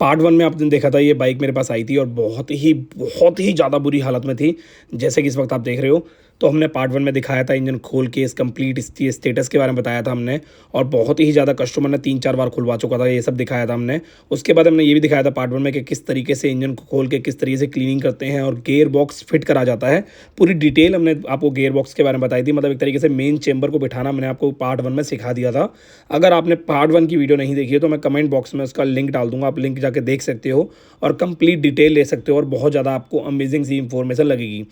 Part 1 में आपने देखा था ये बाइक मेरे पास आई थी और बहुत ही ज़्यादा बुरी हालत में थी, जैसे कि इस वक्त आप देख रहे हो। तो हमने पार्ट 1 में दिखाया था इंजन खोल के इस कंप्लीट इसकी स्टेटस के बारे में बताया था हमने, और बहुत ही ज़्यादा कस्टमर ने 3-4 बार खुलवा चुका था, ये सब दिखाया था हमने। उसके बाद हमने ये भी दिखाया था पार्ट 1 में कि किस तरीके से इंजन को खोल के किस तरीके से क्लीनिंग करते हैं और गियर बॉक्स फिट करा जाता है। पूरी डिटेल हमने आपको गियर बॉक्स के बारे में बताई थी, मतलब एक तरीके से मेन चेंबर को बिठाना मैंने आपको पार्ट 1 में सिखा दिया था। अगर आपने पार्ट 1 की वीडियो नहीं देखी है तो मैं कमेंट बॉक्स में उसका लिंक डाल दूंगा, आप लिंक जाके देख सकते हो और कंप्लीट डिटेल ले सकते हो और बहुत ज़्यादा आपको अमेजिंग सी इंफॉर्मेशन लगेगी।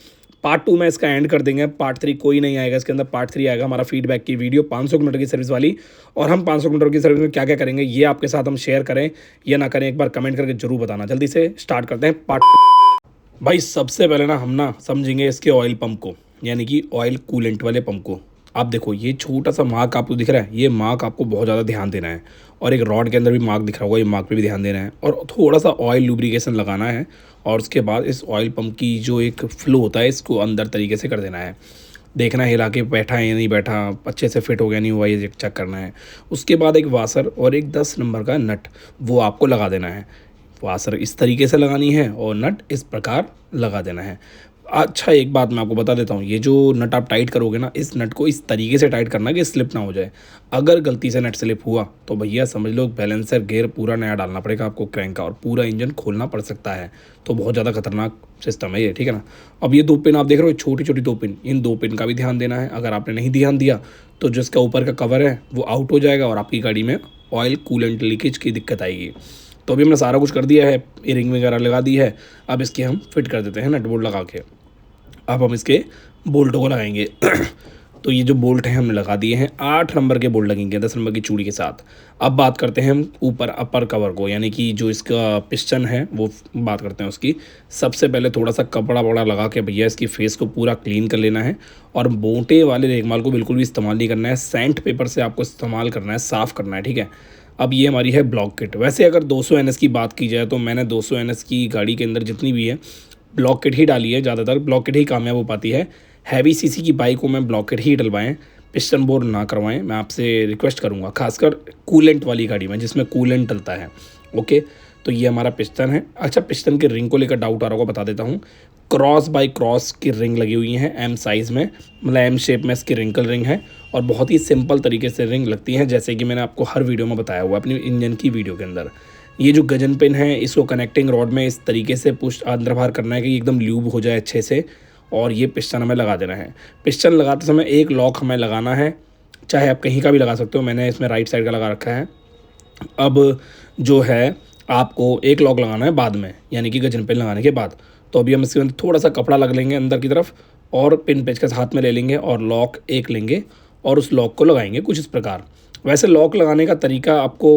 पार्ट 2 में इसका एंड कर देंगे, पार्ट 3 कोई नहीं आएगा इसके अंदर। पार्ट 3 आएगा हमारा फीडबैक की वीडियो 500 किलोमीटर की सर्विस वाली, और हम 500 किलोमीटर की सर्विस में क्या क्या करेंगे ये आपके साथ हम शेयर करें या ना करें, एक बार कमेंट करके जरूर बताना। जल्दी से स्टार्ट करते हैं पार्ट 2। भाई सबसे पहले ना हम ना समझेंगे इसके ऑयल पंप को, यानी कि ऑयल कूलेंट वाले पंप को। आप देखो ये छोटा सा मार्क आपको दिख रहा है, ये मार्क आपको बहुत ज़्यादा ध्यान देना है, और एक रॉड के अंदर भी मार्क दिख रहा होगा, ये मार्क पे भी ध्यान देना है, और थोड़ा सा ऑयल लुब्रिकेशन लगाना है। और उसके बाद इस ऑयल पंप की जो एक फ्लो होता है इसको अंदर तरीके से कर देना है, देखना है हिला के बैठा है या नहीं बैठा, अच्छे से फिट हो गया नहीं हुआ, ये चेक करना है। उसके बाद एक वासर और एक 10 नंबर का नट वो आपको लगा देना है। वासर इस तरीके से लगानी है और नट इस प्रकार लगा देना है। अच्छा एक बात मैं आपको बता देता हूँ, ये जो नट आप टाइट करोगे ना, इस नट को इस तरीके से टाइट करना कि स्लिप ना हो जाए। अगर गलती से नट स्लिप हुआ तो भैया समझ लो बैलेंसर गियर पूरा नया डालना पड़ेगा आपको क्रैंक का, और पूरा इंजन खोलना पड़ सकता है। तो बहुत ज़्यादा खतरनाक सिस्टम है ये, ठीक है ना। अब ये 2 पिन आप देख रहे हो, छोटी छोटी 2 पिन, इन 2 पिन का भी ध्यान देना है। अगर आपने नहीं ध्यान दिया तो जो इसका ऊपर का कवर है वो आउट हो जाएगा और आपकी गाड़ी में ऑयल कूलेंट लीकेज की दिक्कत आएगी। तो अभी हमने सारा कुछ कर दिया है, इयरिंग वगैरह लगा दी है। अब इसके हम फिट कर देते हैं नट बोल्ट लगा के। अब हम इसके बोल्टों को लगाएंगे। तो ये जो बोल्ट हैं हमने लगा दिए हैं, 8 नंबर के बोल्ट लगेंगे 10 नंबर की चूड़ी के साथ। अब बात करते हैं हम ऊपर अपर कवर को, यानी कि जो इसका पिस्टन है वो बात करते हैं उसकी। सबसे पहले थोड़ा सा कपड़ा वपड़ा लगा के भैया इसकी फेस को पूरा क्लीन कर लेना है, और मोटे वाले रेगमाल को बिल्कुल भी इस्तेमाल नहीं करना है, सैंड पेपर से आपको इस्तेमाल करना है, साफ़ करना है, ठीक है। अब ये हमारी है ब्लॉक किट। वैसे अगर 200 NS की बात की जाए तो मैंने 200 NS की गाड़ी के अंदर जितनी भी है ब्लॉक किट ही डाली है, ज़्यादातर ब्लॉक किट ही कामयाब हो पाती है। हैवी सीसी की बाइक को मैं ब्लॉक किट ही डलवाएं, पिस्टन बोर ना करवाएं, मैं आपसे रिक्वेस्ट करूंगा, खासकर कूलेंट वाली गाड़ी में जिसमें कूलेंट डलता है। ओके, तो ये हमारा पिस्टन है। अच्छा, पिस्टन के रिंग को लेकर डाउट आ रहा होगा, बता देता हूँ। क्रॉस बाई क्रॉस की रिंग लगी हुई है एम साइज़ में, मतलब एम शेप में इसकी रिंकल रिंग है, और बहुत ही सिंपल तरीके से रिंग लगती है, जैसे कि मैंने आपको हर वीडियो में बताया हुआ अपनी इंजन की वीडियो के अंदर। ये जो गजन पिन है इसको कनेक्टिंग रॉड में इस तरीके से पुश अंदर बाहर करना है कि एकदम ल्यूब हो जाए अच्छे से, और ये पिस्टन हमें लगा देना है। पिस्टन लगाते समय एक लॉक हमें लगाना है, चाहे आप कहीं का भी लगा सकते हो, मैंने इसमें राइट साइड का लगा रखा है। अब जो है आपको एक लॉक लगाना है बाद में, यानी कि गजन पिन लगाने के बाद। तो अभी हम इसके अंदर थोड़ा सा कपड़ा लग लेंगे अंदर की तरफ, और पिन पेचकस हाथ में ले लेंगे और लॉक एक लेंगे और उस लॉक को लगाएंगे कुछ इस प्रकार। वैसे लॉक लगाने का तरीका आपको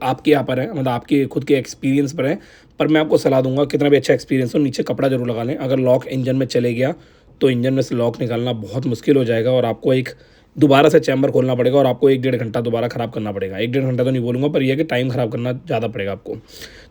आपके यहाँ पर है, मतलब आपके खुद के एक्सपीरियंस पर है, पर मैं आपको सलाह दूंगा कितना भी अच्छा एक्सपीरियंस हो नीचे कपड़ा जरूर लगा लें। अगर लॉक इंजन में चले गया तो इंजन में से लॉक निकालना बहुत मुश्किल हो जाएगा, और आपको एक दोबारा से चैम्बर खोलना पड़ेगा, और आपको 1-1.5 घंटा दोबारा ख़राब करना पड़ेगा। 1-1.5 घंटा तो नहीं बोलूँगा, पर यह है कि टाइम ख़राब करना ज़्यादा पड़ेगा आपको,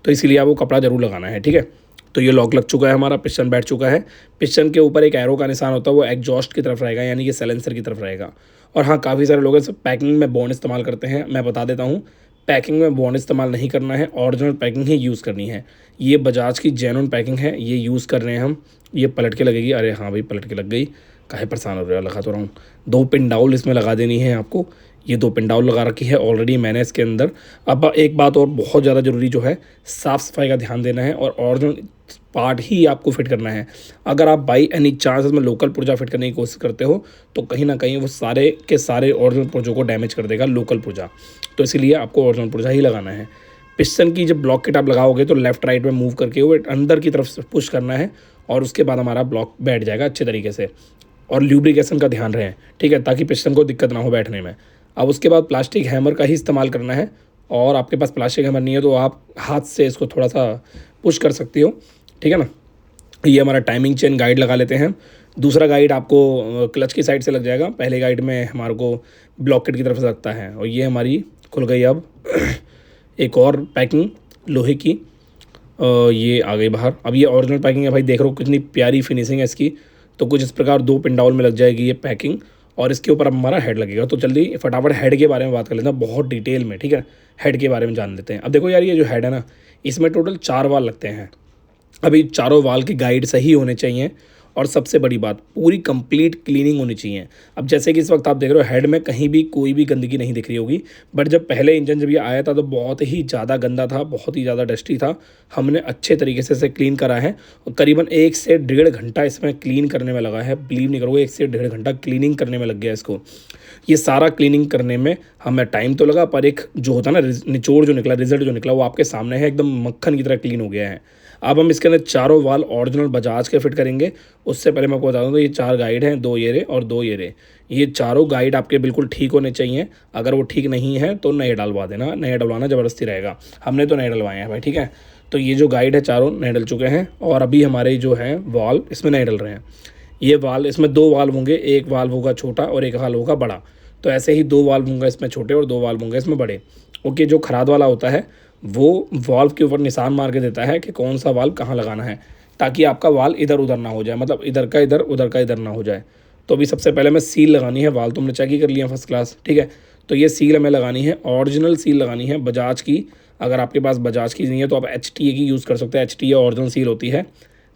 तो इसीलिए आपको कपड़ा जरूर लगाना है, ठीक है। तो ये लॉक लग चुका है, हमारा पिस्टन बैठ चुका है। पिस्टन के ऊपर एक एरो का निशान होता है, वो एग्जॉस्ट की तरफ रहेगा, यानी कि साइलेंसर की तरफ रहेगा। और हाँ, काफ़ी सारे लोग इस पैकिंग में बॉन्ड इस्तेमाल करते हैं, मैं बता देता हूँ पैकिंग में बॉन्ड इस्तेमाल नहीं करना है, ओरिजिनल पैकिंग ही यूज़ करनी है। ये बजाज की जेन्युइन पैकिंग है, ये यूज़ कर रहे हैं हम। ये पलट के लगेगी, अरे हाँ भाई पलट के लग गई, काहे परेशान हो रहे हो, लगा तो रहा हूँ। 2 पिन डाउल इसमें लगा देनी है आपको, ये 2 पिन डाउल लगा रखी है ऑलरेडी मैंने इसके अंदर। अब एक बात और बहुत ज़्यादा ज़रूरी जो है, साफ़ सफाई का ध्यान देना है, और ओरिजिनल पार्ट ही आपको फिट करना है। अगर आप बाई एनी चांस में लोकल पुर्जा फिट करने की कोशिश करते हो तो कहीं ना कहीं वो सारे के सारे ओरिजिनल पुर्जों को डैमेज कर देगा लोकल पुर्जा, तो इसीलिए आपको ओरिजिनल पुर्जा ही लगाना है। पिस्टन की जब ब्लॉक किट आप लगाओगे तो लेफ्ट राइट में मूव करके वो अंदर की तरफ से पुश करना है, और उसके बाद हमारा ब्लॉक बैठ जाएगा अच्छे तरीके से। और ल्यूब्रिकेशन का ध्यान रहे, ठीक है, ताकि पिस्टन को दिक्कत ना हो बैठने में। अब उसके बाद प्लास्टिक हैमर का ही इस्तेमाल करना है, और आपके पास प्लास्टिक हैमर नहीं है तो आप हाथ से इसको थोड़ा सा पुश कर सकती हो, ठीक है ना। ये हमारा टाइमिंग चेन गाइड लगा लेते हैं। दूसरा गाइड आपको क्लच की साइड से लग जाएगा, पहले गाइड में हमारे को ब्लॉक किट की तरफ से लगता है, और ये हमारी खुल गई। अब एक और पैकिंग लोहे की, ये आ गई बाहर। अब ये ओरिजिनल पैकिंग है भाई, देख रहे हो कितनी प्यारी फिनिशिंग है इसकी। तो कुछ इस प्रकार 2 पिन डाउल में लग जाएगी ये पैकिंग, और इसके ऊपर अब हमारा हेड लगेगा। तो जल्दी फटाफट हेड के बारे में बात कर लेते हैं बहुत डिटेल में, ठीक है। हेड के बारे में जान लेते हैं। अब देखो यार, ये जो हेड है ना, इसमें टोटल 4 वाल लगते हैं। अभी चारों वाल के गाइड सही होने चाहिए और सबसे बड़ी बात, पूरी कंप्लीट क्लीनिंग होनी चाहिए। अब जैसे कि इस वक्त आप देख रहे हो हेड में कहीं भी कोई भी गंदगी नहीं दिख रही होगी, बट जब पहले इंजन जब ये आया था तो बहुत ही ज़्यादा गंदा था, बहुत ही ज़्यादा डस्टी था। हमने अच्छे तरीके से इसे क्लीन करा है और करीबन 1 से 1.5 घंटा इसमें क्लीन करने में लगा है। बिलीव नहीं करोगे, 1 से 1.5 घंटा क्लीनिंग करने में लग गया इसको। ये सारा क्लीनिंग करने में हमें टाइम तो लगा, पर एक जो होता है ना निचोड़ जो निकला, रिजल्ट जो निकला, वो आपके सामने है। एकदम मक्खन की तरह क्लीन हो गया है। अब हम इसके अंदर चारों वाल ओरिजिनल बजाज के फिट करेंगे। उससे पहले मैं आपको बता दूं, तो ये 4 गाइड हैं, 2 ये रे और 2 ये रे। ये चारों गाइड आपके बिल्कुल ठीक होने चाहिए। अगर वो ठीक नहीं है तो नए डलवा देना, नए डलवाना ज़बरदस्ती रहेगा। हमने तो नए डलवाए हैं भाई, ठीक है। तो ये जो गाइड है चारों नए डल चुके हैं और अभी हमारे जो हैं वाल इसमें नए डल रहे हैं। ये वाल, इसमें 2 वाल्व होंगे, एक वाल्व होगा छोटा और एक वाल्व होगा बड़ा। तो ऐसे ही 2 वाल्व होंगे इसमें छोटे और 2 वाल्व होंगे इसमें बड़े। ओके, जो खराद वाला होता है वो वाल्व के ऊपर निशान मार के देता है कि कौन सा वाल्व कहाँ लगाना है, ताकि आपका वाल्व इधर उधर ना हो जाए, मतलब इधर का इधर उधर का इधर ना हो जाए। तो अभी सबसे पहले हमें सील लगानी है। वाल्व तुमने चेक ही कर लिया फर्स्ट क्लास, ठीक है। तो ये सील हमें लगानी है, ओरिजिनल सील लगानी है बजाज की। अगर आपके पास बजाज की नहीं है तो आप HTA की यूज़ कर सकते हैं। HTA ओरिजिनल सील होती है।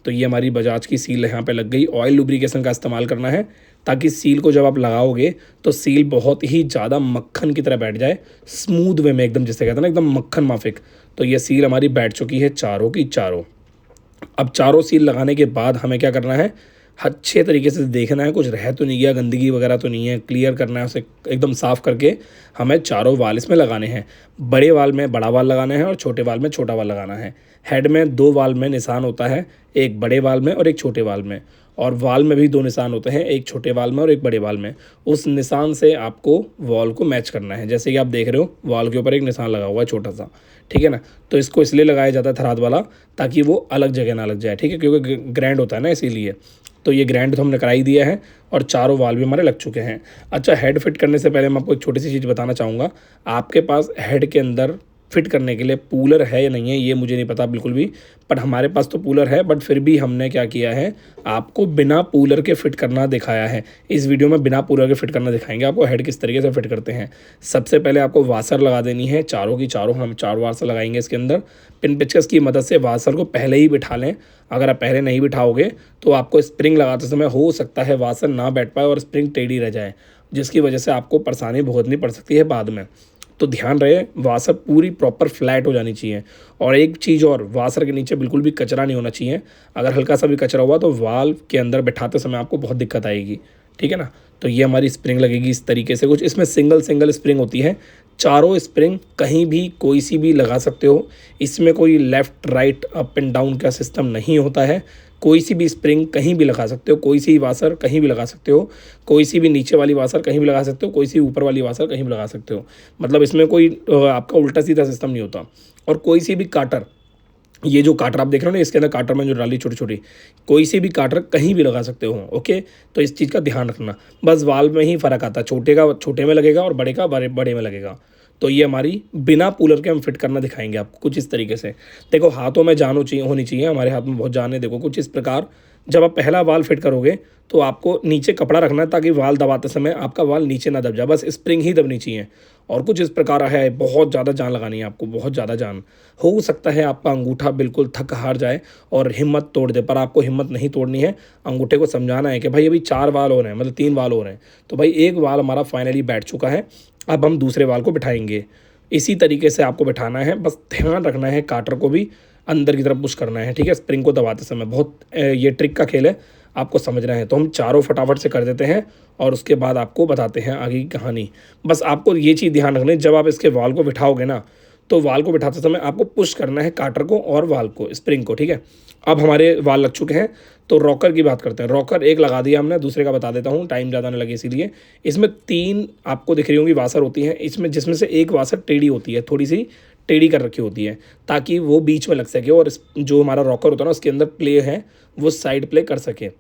तो ये हमारी बजाज की सील यहाँ पे लग गई। ऑयल लुब्रिकेशन का इस्तेमाल करना है ताकि सील को जब आप लगाओगे तो सील बहुत ही ज़्यादा मक्खन की तरह बैठ जाए, स्मूथ वे में एकदम, जिसे कहते हैं ना एकदम मक्खन माफिक। तो ये सील हमारी बैठ चुकी है चारों की चारों। अब चारों सील लगाने के बाद हमें क्या करना है, अच्छे तरीके से देखना है कुछ रह तो नहीं गया, गंदगी वगैरह तो नहीं है, क्लियर करना है उसे एकदम साफ़ करके। हमें चारों वाल इसमें लगाने हैं। बड़े वाल में बड़ा वाल लगाना है और छोटे वाल में छोटा वाल लगाना है। हेड में 2 वाल में निशान होता है, एक बड़े वाल में और एक छोटे वाल में। और वाल में भी 2 निशान होते हैं, एक छोटे वाल में और एक बड़े वाल में। उस निशान से आपको वॉल को मैच करना है। जैसे कि आप देख रहे हो वॉल के ऊपर एक निशान लगा हुआ है छोटा सा, ठीक है ना। तो इसको इसलिए लगाया जाता है थराद वाला, ताकि वो अलग जगह ना लग जाए, ठीक है, क्योंकि ग्रैंड होता है ना, इसीलिए। तो ये ग्रैंड तो हमने कराई दिया है और चारों वाल भी हमारे लग चुके हैं। अच्छा, हेड फिट करने से पहले मैं आपको एक छोटी सी चीज़ बताना चाहूँगा। आपके पास हेड के अंदर फिट करने के लिए पूलर है या नहीं है ये मुझे नहीं पता बिल्कुल भी, बट हमारे पास तो पूलर है। बट फिर भी हमने क्या किया है, आपको बिना पूलर के फिट करना दिखाया है। इस वीडियो में बिना पूलर के फिट करना दिखाएंगे आपको हेड किस तरीके से फिट करते हैं। सबसे पहले आपको वासर लगा देनी है, चारों की चारों हम 4 वासर लगाएंगे इसके अंदर। पिन पेचकस की मदद से वासर को पहले ही बिठा लें। अगर आप पहले नहीं बिठाओगे तो आपको स्प्रिंग लगाते समय हो सकता है वासर ना बैठ पाए और स्प्रिंग टेढ़ी रह जाए, जिसकी वजह से आपको परेशानी भुगतनी पड़ सकती है बाद में। तो ध्यान रहे, वासर पूरी प्रॉपर फ्लैट हो जानी चाहिए। और एक चीज़ और, वासर के नीचे बिल्कुल भी कचरा नहीं होना चाहिए। अगर हल्का सा भी कचरा हुआ तो वाल्व के अंदर बैठाते समय आपको बहुत दिक्कत आएगी, ठीक है ना। तो ये हमारी स्प्रिंग लगेगी इस तरीके से कुछ। इसमें सिंगल स्प्रिंग होती है, चारों स्प्रिंग कहीं भी कोई सी भी लगा सकते हो। इसमें कोई left right up and down का सिस्टम नहीं होता है। कोई सी भी स्प्रिंग कहीं भी लगा सकते हो, कोई सी वासर कहीं भी लगा सकते हो, कोई सी भी नीचे वाली वासर कहीं भी लगा सकते हो, कोई सी ऊपर वाली वासर कहीं भी लगा सकते हो। मतलब इसमें कोई आपका उल्टा सीधा सिस्टम नहीं होता। और कोई सी भी काटर, ये जो काटर आप देख रहे हो ना, इसके अंदर काटर में जो डाली छोटी छोटी, कोई सी भी काटर कहीं भी लगा सकते हो। ओके, तो इस चीज़ का ध्यान रखना। बस वाल्व में ही फ़र्क आता है, छोटे का छोटे में लगेगा और बड़े का बड़े में लगेगा। तो ये हमारी बिना पूलर के हम फिट करना दिखाएंगे आपको कुछ इस तरीके से। देखो हाथों में जान होनी चाहिए, हमारे हाथ में बहुत जान है। देखो कुछ इस प्रकार, जब आप पहला वाल फिट करोगे तो आपको नीचे कपड़ा रखना है ताकि वाल दबाते समय आपका वाल नीचे ना दब जाए, बस स्प्रिंग ही दबनी चाहिए। और कुछ इस प्रकार है, बहुत ज़्यादा जान लगानी है आपको, बहुत ज़्यादा जान। हो सकता है आपका अंगूठा बिल्कुल थक हार जाए और हिम्मत तोड़ दे, पर आपको हिम्मत नहीं तोड़नी है। अंगूठे को समझाना है कि भाई अभी 4 वाल हो रहे हैं, मतलब 3 वाल हो रहे हैं। तो भाई एक वाल हमारा फाइनली बैठ चुका है, अब हम दूसरे वाल को बिठाएंगे। इसी तरीके से आपको बिठाना है, बस ध्यान रखना है काटर को भी अंदर की तरफ पुश करना है, ठीक है, स्प्रिंग को दबाते समय। बहुत ये ट्रिक का खेल है, आपको समझना है। तो हम चारों फटाफट से कर देते हैं और उसके बाद आपको बताते हैं आगे की कहानी। बस आपको ये चीज़ ध्यान रखनी है, जब आप इसके वाल को बिठाओगे ना, तो वाल को बिठाते समय आपको पुश करना है काटर को और वाल को, स्प्रिंग को, ठीक है। अब हमारे वाल लग चुके हैं, तो रॉकर की बात करते हैं। रॉकर एक लगा दिया हमने, दूसरे का बता देता हूँ, टाइम ज़्यादा न लगे इसीलिए। इसमें 3 आपको दिख रही होंगी वासर होती हैं, इसमें जिसमें से एक वासर टेढ़ी होती है, थोड़ी सी टेढ़ी कर रखी होती है, ताकि वो बीच में लग सके और जो हमारा रॉकर होता है ना उसके अंदर प्ले है वो साइड प्ले कर सके।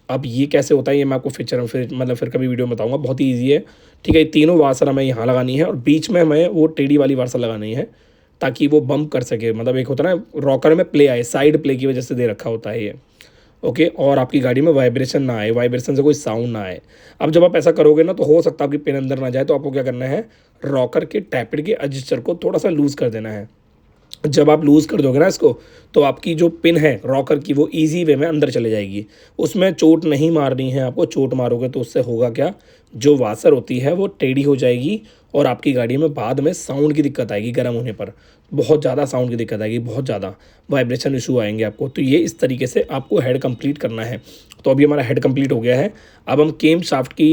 अब ये कैसे होता है ये मैं आपको फिर कभी वीडियो में बताऊंगा, बहुत ही ईजी है, ठीक है। तीनों वासर हमें यहाँ लगानी है और बीच में हमें वो टेढ़ी वाली वासर लगानी है ताकि वो बम्प कर सके। मतलब एक होता है ना रॉकर में प्ले आए, साइड प्ले की वजह से दे रखा होता है ये। ओके, और आपकी गाड़ी में वाइब्रेशन ना आए, वाइब्रेशन से कोई साउंड ना आए। अब जब आप ऐसा करोगे ना तो हो सकता है आपकी पिन अंदर ना जाए, तो आपको क्या करना है, रॉकर के टैपिड के रजिस्टर को थोड़ा सा लूज़ कर देना है। जब आप लूज़ कर दोगे ना इसको, तो आपकी जो पिन है रॉकर की वो ईजी वे में अंदर चले जाएगी। उसमें चोट नहीं मारनी है आपको, चोट मारोगे तो उससे होगा क्या, जो वासर होती है वो टेढ़ी हो जाएगी और आपकी गाड़ी में बाद में साउंड की दिक्कत आएगी, गर्म होने पर बहुत ज़्यादा साउंड की दिक्कत आएगी, बहुत ज़्यादा वाइब्रेशन इशू आएंगे आपको। तो ये इस तरीके से आपको हेड कंप्लीट करना है। तो अभी हमारा हेड कंप्लीट हो गया है। अब हम केम शाफ्ट की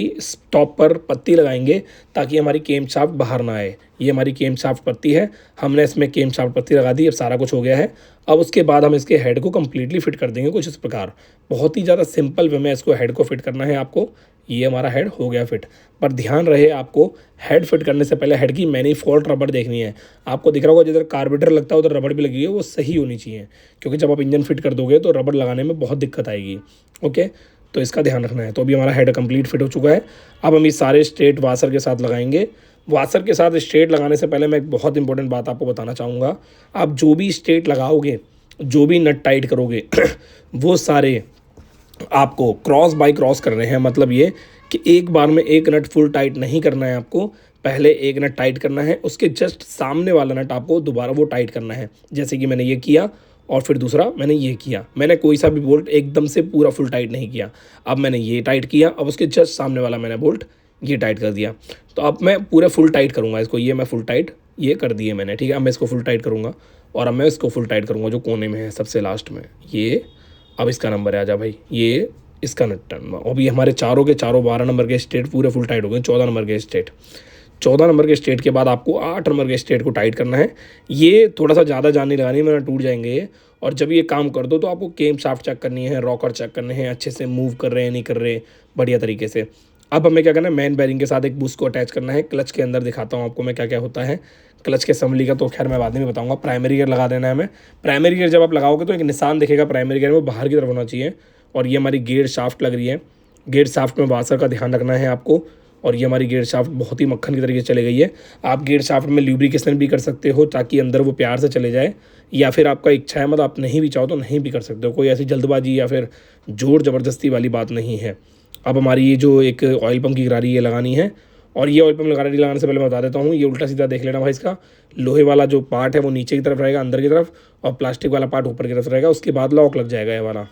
टॉप पर पत्ती लगाएंगे ताकि हमारी केम शाफ्ट बाहर ना आए। ये हमारी केम शाफ्ट पत्ती है, हमने इसमें केम शाफ्ट पत्ती लगा दी, अब सारा कुछ हो गया है। अब उसके बाद हम इसके हेड को कम्प्लीटली फिट कर देंगे कुछ इस प्रकार। बहुत ही ज़्यादा सिंपल वे में इसको हेड को फिट करना है आपको। ये हमारा हेड हो गया फिट। पर ध्यान रहे आपको, हेड फिट करने से पहले हेड की मैनीफोल्ड रबड़ देखनी है। आपको दिख रहा होगा जिधर कार्बोरेटर लगता है उधर रबड़ भी लगी है, वो सही होनी चाहिए, क्योंकि जब आप इंजन फिट कर दोगे तो रबड़ लगाने में बहुत दिक्कत आएगी। ओके, तो इसका ध्यान रखना है। तो अभी हमारा हेड कंप्लीट फिट हो चुका है। अब हम इस सारे स्ट्रेट वासर के साथ लगाएंगे। वासर के साथ स्ट्रेट लगाने से पहले मैं एक बहुत इंपॉर्टेंट बात आपको बताना चाहूँगा। आप जो भी स्ट्रेट लगाओगे, जो भी नट टाइट करोगे वो सारे आपको क्रॉस बाय क्रॉस कर रहे हैं। मतलब ये कि एक बार में एक नट फुल टाइट नहीं करना है आपको, पहले एक नट टाइट करना है, उसके जस्ट सामने वाला नट आपको दोबारा वो टाइट करना है। जैसे कि मैंने ये किया और फिर दूसरा मैंने ये किया, मैंने कोई सा भी बोल्ट एकदम से पूरा फुल टाइट नहीं किया। अब मैंने ये टाइट किया, अब उसके जस्ट सामने वाला मैंने बोल्ट ये टाइट कर दिया। तो अब मैं पूरे फुल टाइट करूँगा इसको, ये मैं फुल टाइट ये कर दिए मैंने, ठीक है। अब मैं इसको फुल टाइट करूँगा और अब मैं इसको फुल टाइट करूँगा जो कोने में है सबसे लास्ट में ये। अब इसका नंबर है, आजा भाई, ये इसका नट्टन। अभी हमारे चारों के चारों 12 नंबर के स्ट्रेट पूरे फुल टाइट हो गए। 14 नंबर के स्ट्रेट, 14 नंबर के स्ट्रेट के बाद आपको 8 नंबर के स्ट्रेट को टाइट करना है। ये थोड़ा सा ज़्यादा जान नहीं लगानी, वरना टूट जाएंगे ये। और जब ये काम कर दो तो आपको केम शाफ्ट चेक करनी है, रॉकर चेक करने हैं, अच्छे से मूव कर रहे हैं नहीं कर रहे बढ़िया तरीके से। अब हमें क्या करना है, मैन बैरिंग के साथ एक बुश को अटैच करना है। क्लच के अंदर दिखाता हूँ आपको मैं क्या क्या होता है। क्लच के असम्बली का तो खैर मैं बाद में बताऊंगा। प्राइमरी गियर लगा देना है हमें। प्राइमरी गियर जब आप लगाओगे तो एक निशान दिखेगा प्राइमरी गियर में, बाहर की तरफ होना चाहिए। और ये हमारी गियर शाफ्ट लग रही है। गियर शाफ्ट में वासर का ध्यान रखना है आपको। और ये हमारी गियर शाफ्ट बहुत ही मक्खन की तरीके से चली गई है। आप गियर शाफ्ट में ल्यूब्रिकेशन भी कर सकते हो ताकि अंदर वो प्यार से चले जाए, या फिर आपका इच्छा है, मतलब आप नहीं भी चाहो तो नहीं भी कर सकते हो। कोई ऐसी जल्दबाजी या फिर जोर ज़बरदस्ती वाली बात नहीं है। अब हमारी ये जो एक ऑयल पम्प की गरारी ये लगानी है। और ये ऑयल पम्प गरारी लगाने से पहले मैं बता देता हूँ, ये उल्टा सीधा देख लेना भाई। इसका लोहे वाला जो पार्ट है वो नीचे की तरफ रहेगा अंदर की तरफ, और प्लास्टिक वाला पार्ट ऊपर की तरफ रहेगा। उसके बाद लॉक लग जाएगा ये वाला।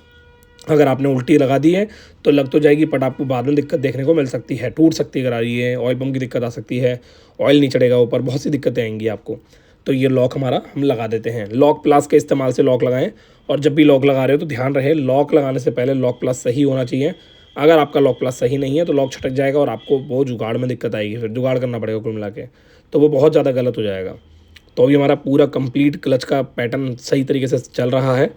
अगर आपने उल्टी लगा दी है तो लग तो जाएगी, बट आपको बाद में दिक्कत देखने को मिल सकती है, टूट सकती है गरारी है, ऑयल पम्प की दिक्कत आ सकती है, ऑयल नहीं चढ़ेगा ऊपर, बहुत सी दिक्कतें आएंगी आपको। तो ये लॉक हमारा हम लगा देते हैं। लॉक प्लस के इस्तेमाल से लॉक लगाएं। और जब भी लॉक लगा रहे हो तो ध्यान रहे लॉक लगाने से पहले लॉक प्लस सही होना चाहिए। अगर आपका लॉक प्लस सही नहीं है तो लॉक छटक जाएगा और आपको बहुत जुगाड़ में दिक्कत आएगी, फिर जुगाड़ करना पड़ेगा कुल मिला के, तो वो बहुत ज़्यादा गलत हो जाएगा। तो अभी हमारा पूरा कंप्लीट क्लच का पैटर्न सही तरीके से चल रहा है।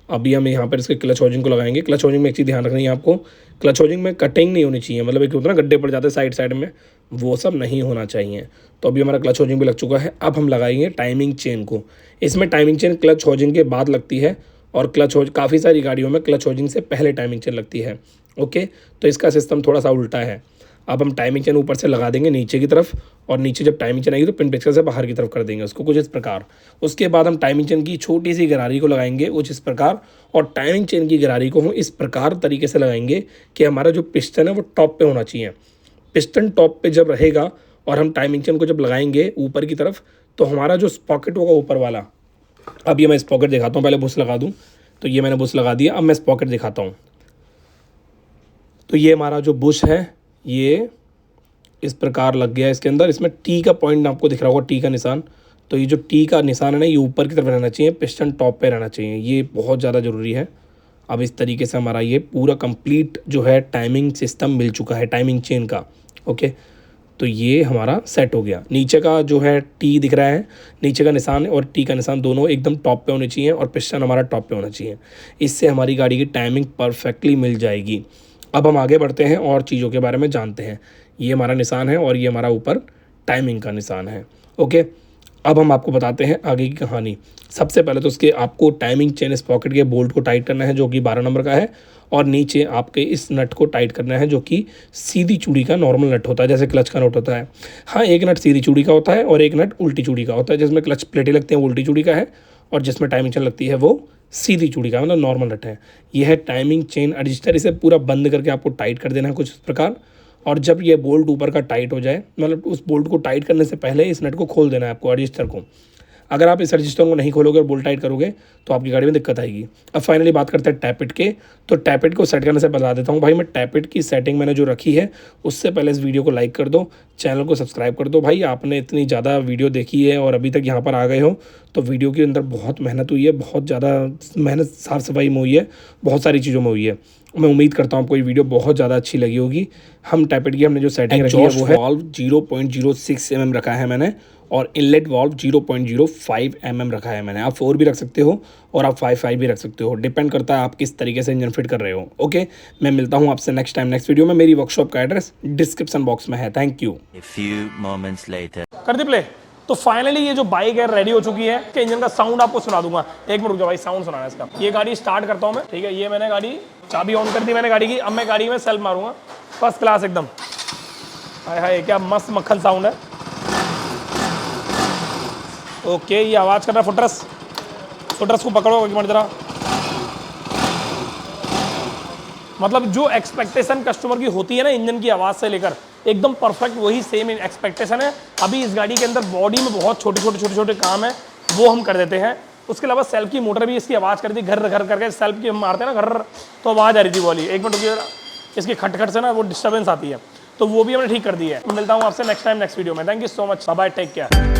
अभी हम यहाँ पर इसके क्लच होजिंग को लगाएंगे। क्लच होजिंग में एक चीज़ ध्यान रखनी है आपको, क्लच होजिंग में कटिंग नहीं होनी चाहिए। मतलब एक होता है ना गड्ढे पड़ जाते हैं साइड साइड में, वो सब नहीं होना चाहिए। तो अभी हमारा क्लच होजिंग भी लग चुका है। अब हम लगाएंगे टाइमिंग चेन को। इसमें टाइमिंग चेन क्लच होजिंग के बाद लगती है, और क्लच होज काफ़ी सारी गाड़ियों में क्लच होजिंग से पहले टाइमिंग चेन लगती है। ओके, तो इसका सिस्टम थोड़ा सा उल्टा है। अब हम टाइमिंग चेन ऊपर से लगा देंगे नीचे की तरफ, और नीचे जब टाइमिंग चेन आएगी तो पिन पिक्चर से बाहर की तरफ कर देंगे उसको कुछ इस प्रकार। उसके बाद हम टाइमिंग चेन की छोटी सी गरारी को लगाएंगे कुछ इस प्रकार, और टाइमिंग चेन की गरारी को हम इस प्रकार तरीके से लगाएंगे कि हमारा जो पिस्टन है वो टॉप पे होना चाहिए। पिस्टन टॉप पे जब रहेगा और हम टाइमिंग चेन को जब लगाएंगे ऊपर की तरफ, तो हमारा जो स्पॉकेट होगा ऊपर वाला, अब ये मैं स्पॉकेट दिखाता हूँ, पहले बुश लगा दूँ। तो ये मैंने बुश लगा दिया, अब मैं स्पॉकेट दिखाता हूँ। तो ये हमारा जो बुश है ये इस प्रकार लग गया इसके अंदर। इसमें टी का पॉइंट आपको दिख रहा होगा, टी का निशान। तो ये जो टी का निशान है ना, ये ऊपर की तरफ रहना चाहिए, पिस्टन टॉप पे रहना चाहिए, ये बहुत ज़्यादा ज़रूरी है। अब इस तरीके से हमारा ये पूरा कंप्लीट जो है टाइमिंग सिस्टम मिल चुका है टाइमिंग चेन का। ओके, तो ये हमारा सेट हो गया। नीचे का जो है टी दिख रहा है, नीचे का निशान और टी का निशान दोनों एकदम टॉप पे होने चाहिए, और पिस्टन हमारा टॉप पे होना चाहिए। इससे हमारी गाड़ी की टाइमिंग परफेक्टली मिल जाएगी। अब हम आगे बढ़ते हैं और चीज़ों के बारे में जानते हैं। ये हमारा निशान है और ये हमारा ऊपर टाइमिंग का निशान है। ओके, अब हम आपको बताते हैं आगे की कहानी। सबसे पहले तो उसके आपको टाइमिंग चेन स्पॉकेट के बोल्ट को टाइट करना है जो कि 12 नंबर का है, और नीचे आपके इस नट को टाइट करना है जो कि सीधी चूड़ी का नॉर्मल नट होता है, जैसे क्लच का नट होता है। हाँ, एक नट सीधी चूड़ी का होता है और एक नट उल्टी चूड़ी का होता है। जिसमें क्लच प्लेटें लगती हैं वो उल्टी चूड़ी का है, और जिसमें टाइमिंग चेन लगती है वो सीधी चूड़ी का, मतलब नॉर्मल नट है। यह है टाइमिंग चेन एडजस्टर। इसे पूरा बंद करके आपको टाइट कर देना है कुछ इस प्रकार, और जब ये बोल्ट ऊपर का टाइट हो जाए, मतलब उस बोल्ट को टाइट करने से पहले इस नट को खोल देना है आपको, एडजस्टर को। अगर आप इस रजिस्टर को नहीं खोलोगे और बोल्ट टाइट करोगे तो आपकी गाड़ी में दिक्कत आएगी। अब फाइनली बात करते हैं टैपिट के। तो टैपिट को सेट करने से बता देता हूँ भाई, मैं टैपिट की सेटिंग मैंने जो रखी है, उससे पहले इस वीडियो को लाइक कर दो, चैनल को सब्सक्राइब कर दो। भाई आपने इतनी ज़्यादा वीडियो देखी है और अभी तक यहाँ पर आ गए हो, तो वीडियो के अंदर बहुत मेहनत हुई है, बहुत ज़्यादा मेहनत साफ़ सफाई में हुई है, बहुत सारी चीज़ों में हुई है। मैं उम्मीद करता हूँ आपको ये वीडियो बहुत ज़्यादा अच्छी लगी होगी। हम टैपिट की हमने जो सेटिंग रखी है वो है वाल्व 0.06 mm रखा है मैंने, और इनलेट वाल्व 0.05 mm रखा है मैंने। आप 4 भी रख सकते हो और आप 5 भी रख सकते हो, डिपेंड करता है आप किस तरीके से इंजन फिट कर रहे हो। ओके, मैं मिलता हूँ आपसे नेक्स्ट टाइम नेक्स्ट वीडियो में। मेरी वर्कशॉप का एड्रेस डिस्क्रिप्शन बॉक्स में है। Thank you. कर दी प्ले। तो फाइनली ये जो बाइक है रेडी हो चुकी है। कि इंजन का साउंड आपको सुना दूंगा, एक मिनट रुक जाओ भाई, साउंड सुनाना है इसका। ये गाड़ी स्टार्ट करता हूँ मैं, ठीक है। ये मैंने गाड़ी चाबी ऑन कर दी मैंने गाड़ी की। अब मैं गाड़ी में सेल्फ मारूंगा, फर्स्ट क्लास एकदम। हाय हाय क्या मस्त मक्खन साउंड है। ओके, ये आवाज़ कर रहा है फुटरस। फुटरस को पकड़ो एक मिनट जरा। मतलब जो एक्सपेक्टेशन कस्टमर की होती है ना इंजन की आवाज़ से लेकर, एकदम परफेक्ट वही सेम एक्सपेक्टेशन है। अभी इस गाड़ी के अंदर बॉडी में बहुत छोटे छोटे काम है, वो हम कर देते हैं। उसके अलावा सेल्फ की मोटर भी इसकी आवाज़ करती है, घर घर करके सेल्फ की हम मारते हैं ना घर, तो आवाज़ आ रही थी वाली। एक मिनट रुकिए, इसकी खटखट से ना वो डिस्टर्बेंस आती है, तो वो भी हमने ठीक कर दी है। मिलता हूँ आपसे नेक्स्ट टाइम नेक्स्ट वीडियो में। Thank you so much, bye, take care.